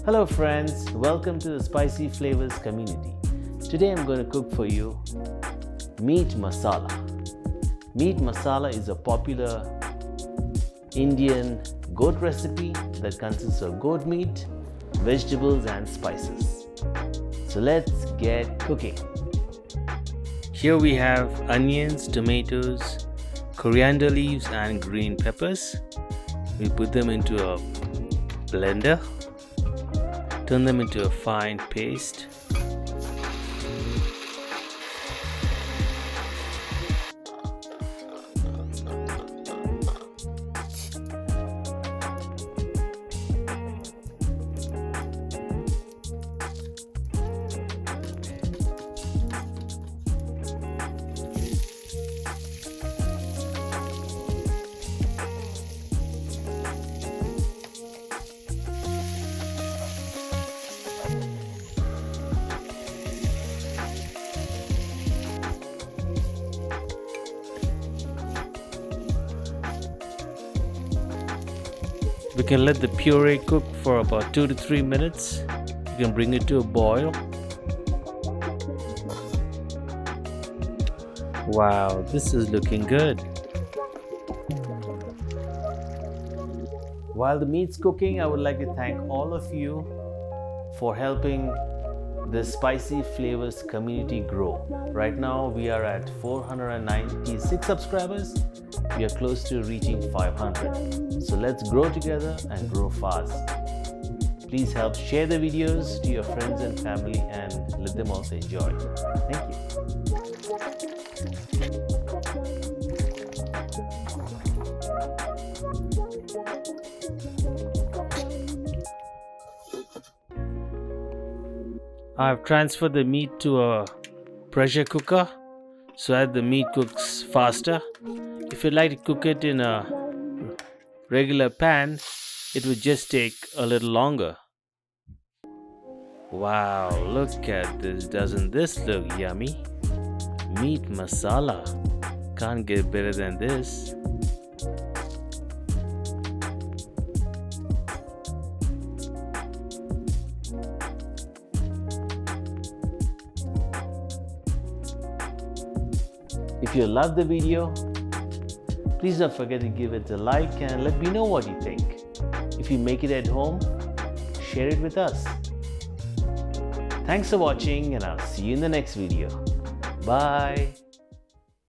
Hello friends, welcome to the Spicy Flavors community. Today I'm going to cook for you meat masala. Meat masala is a popular Indian goat recipe that consists of goat meat, vegetables and spices. So let's get cooking. Here we have onions, tomatoes, coriander leaves and green peppers. We put them into a blender. Turn them into a fine paste. We can let the puree cook for about 2 to 3 minutes. You can bring it to a boil. Wow, this is looking good. While the meat's cooking, I would like to thank all of you for helping the Spicy Flavors community grow. Right now we are at 496 subscribers. We are close to reaching 500. So let's grow together and grow fast. Please help share the videos to your friends and family and let them also enjoy. Thank you. I've transferred the meat to a pressure cooker so that the meat cooks faster. If you'd like to cook it in a regular pan, it would just take a little longer. Wow, look at this. Doesn't this look yummy? Meat masala. Can't get better than this. If you love the video, please don't forget to give it a like and let me know what you think. If you make it at home, share it with us. Thanks for watching and I'll see you in the next video. Bye.